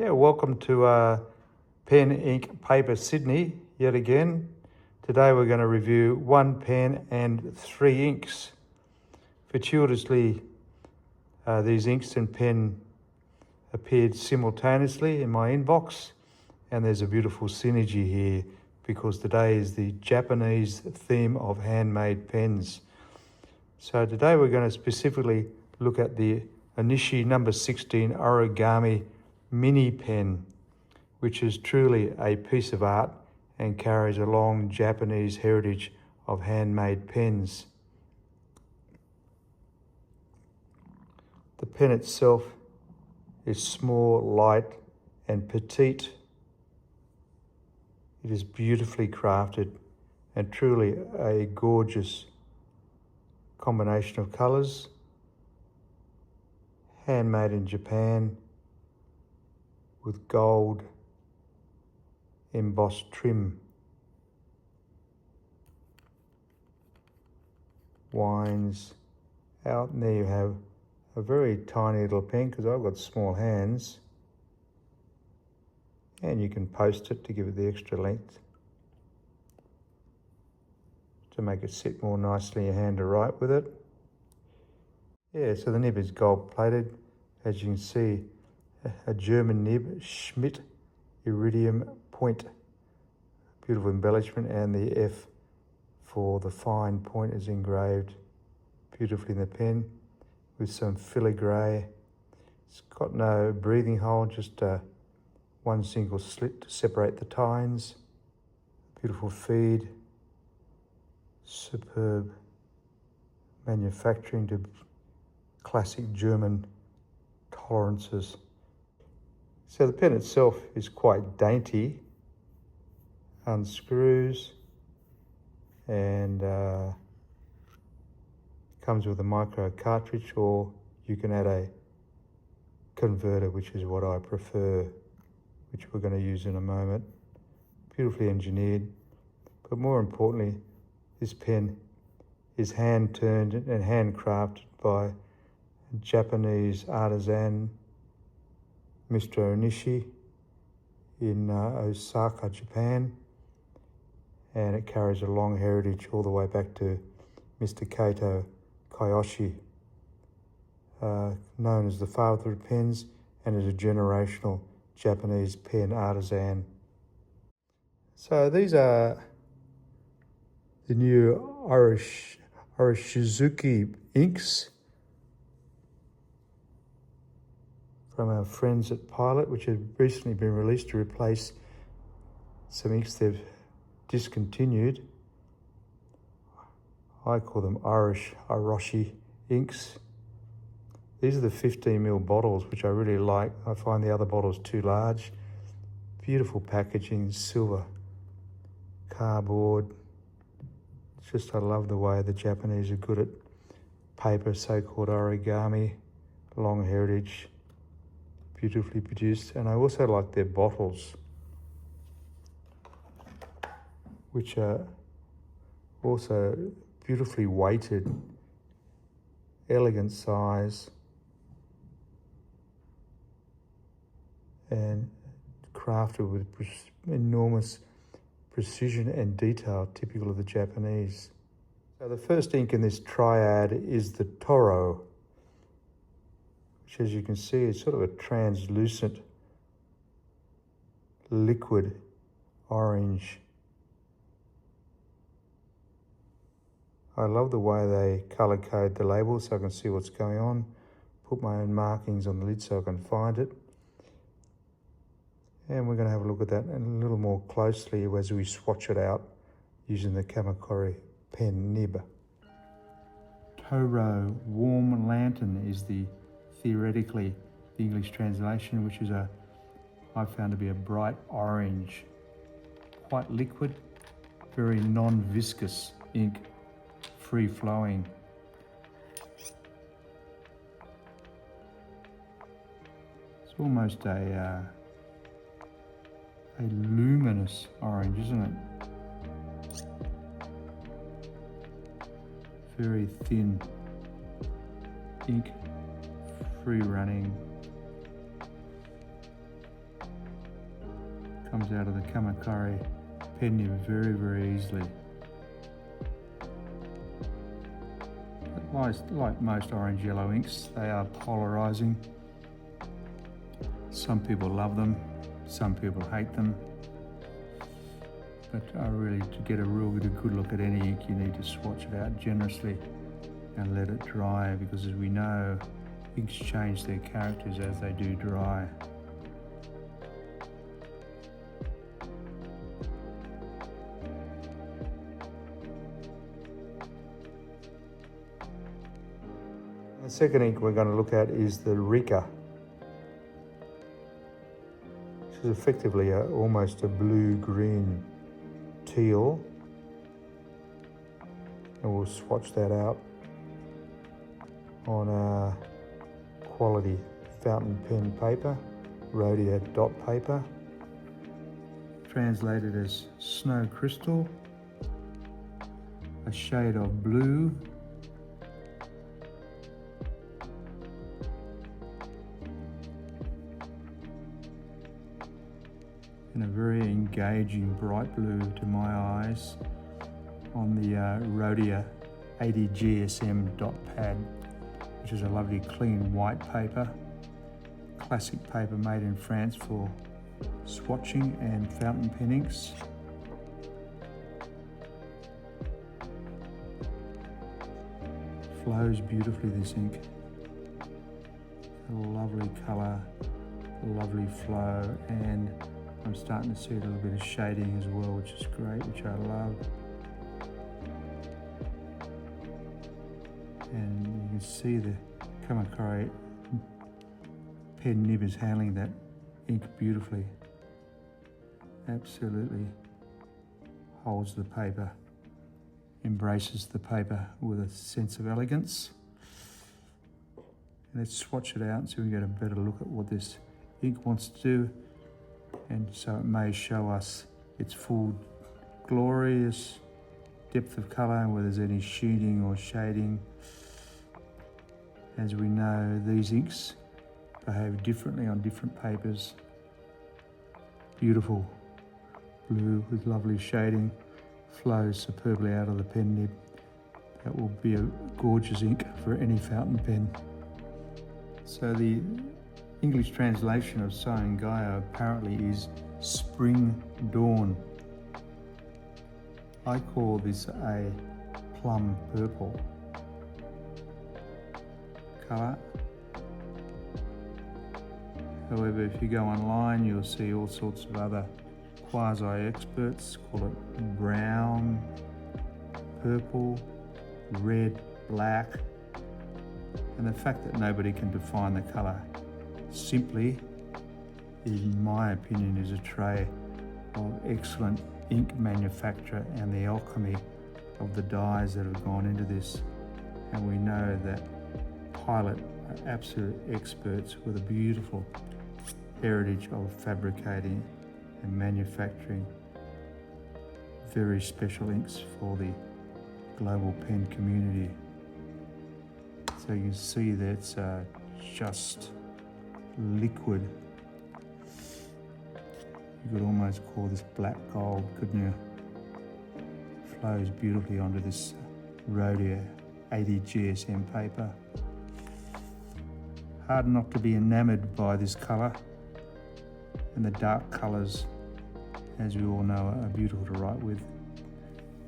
Yeah, welcome to Pen, Ink, Paper Sydney yet again. Today we're going to review one pen and three inks. Fortuitously, these inks and pen appeared simultaneously in my inbox, and there's a beautiful synergy here because today is the Japanese theme of handmade pens. So today we're going to specifically look at the Onishi number 16 Origami mini pen, which is truly a piece of art and carries a long Japanese heritage of handmade pens. The pen itself is small, light and petite. It is beautifully crafted and truly a gorgeous combination of colours. Handmade in Japan with gold embossed trim. Winds out, and there you have a very tiny little pen because I've got small hands, and you can post it to give it the extra length to make it sit more nicely in your hand to write with it. Yeah, so the nib is gold plated, as you can see, a German nib, Schmidt Iridium point, beautiful embellishment, and the F for the fine point is engraved beautifully in the pen with some filigree. It's got no breathing hole, just one single slit to separate the tines. Beautiful feed, superb manufacturing to classic German tolerances. So the pen itself is quite dainty, unscrews, and comes with a micro cartridge, or you can add a converter, which is what I prefer, which we're going to use in a moment. Beautifully engineered, but more importantly, this pen is hand turned and handcrafted by a Japanese artisan, Mr. Onishi, in Osaka, Japan, and it carries a long heritage all the way back to Mr. Kato Kiyoshi, known as the father of pens and as a generational Japanese pen artisan. So these are the new Iroshizuku inks from our friends at Pilot, which have recently been released to replace some inks they've discontinued. I call them Iroshi inks. These are the 15ml bottles, which I really like. I find the other bottles too large. Beautiful packaging, silver cardboard. It's just, I love the way the Japanese are good at paper, so-called origami, long heritage, beautifully produced. And I also like their bottles, which are also beautifully weighted, elegant size, and crafted with enormous precision and detail typical of the Japanese. So the first ink in this triad is the Toro, which, as you can see, is sort of a translucent liquid orange. I love the way they colour code the label so I can see what's going on. Put my own markings on the lid so I can find it. And we're going to have a look at that a little more closely as we swatch it out using the Kamakori pen nib. Toro Warm Lantern is theoretically the English translation, which is I found to be a bright orange, quite liquid, very non-viscous ink, free-flowing. It's almost a luminous orange, isn't it? Very thin ink, free running, comes out of the Kamakari pen nib very, very easily. Like most orange-yellow inks, they are polarizing. Some people love them, some people hate them. But really, to get a real good look at any ink, you need to swatch it out generously and let it dry, because as we know, inks change their characters as they do dry. The second ink we're going to look at is the Rikka, which is effectively almost a blue-green teal, and we'll swatch that out on a quality fountain pen paper, Rhodia dot paper, translated as snow crystal, a shade of blue, and a very engaging bright blue to my eyes on the Rhodia 80 GSM dot pad, which is a lovely clean white paper, classic paper made in France for swatching and fountain pen inks. Flows beautifully, this ink. A lovely colour, a lovely flow, and I'm starting to see a little bit of shading as well, which is great, which I love. And you can see the Kamakari pen nib is handling that ink beautifully. Absolutely holds the paper, embraces the paper with a sense of elegance. And let's swatch it out so we can get a better look at what this ink wants to do. And so it may show us its full glorious depth of colour, whether there's any shooting or shading. As we know, these inks behave differently on different papers. Beautiful blue with lovely shading, flows superbly out of the pen nib. That will be a gorgeous ink for any fountain pen. So the English translation of Syun-Gyo apparently is Spring Dawn. I call this a plum purple colour. However, if you go online, you'll see all sorts of other quasi-experts call it brown, purple, red, black. And the fact that nobody can define the colour simply, in my opinion, is a trait of excellent ink manufacture and the alchemy of the dyes that have gone into this. And we know that Pilot are absolute experts with a beautiful heritage of fabricating and manufacturing very special inks for the global pen community. So you can see that's just liquid. You could almost call this black gold, couldn't you? Flows beautifully onto this Rhodia 80 GSM paper. Hard not to be enamoured by this colour, and the dark colours, as we all know, are beautiful to write with.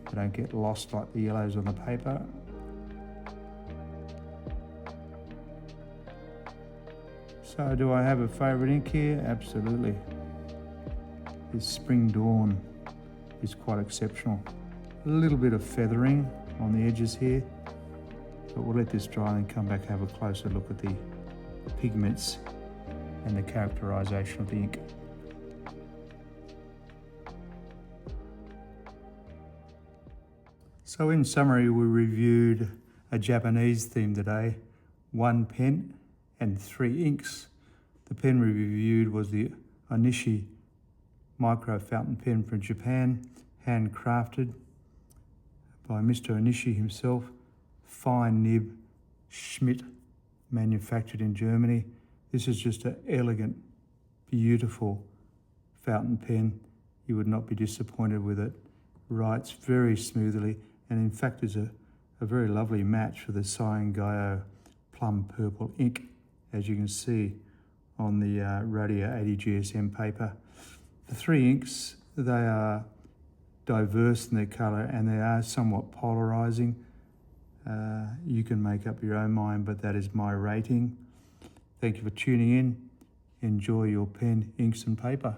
They don't get lost like the yellows on the paper. So do I have a favourite ink here? Absolutely. This Spring Dawn is quite exceptional. A little bit of feathering on the edges here, but we'll let this dry and come back and have a closer look at the pigments and the characterisation of the ink. So in summary, we reviewed a Japanese theme today, 1 pen and 3 inks. The pen we reviewed was the Onishi micro fountain pen from Japan, handcrafted by Mr. Onishi himself, fine nib, Schmidt, manufactured in Germany. This is just an elegant, beautiful fountain pen you would not be disappointed with it. Writes very smoothly, and in fact is a very lovely match for the Syun-Gyo plum purple ink, as you can see on the Radio 80 GSM paper. The three inks, they are diverse in their colour and they are somewhat polarising. You can make up your own mind, but that is my rating. Thank you for tuning in. Enjoy your pen, inks and paper.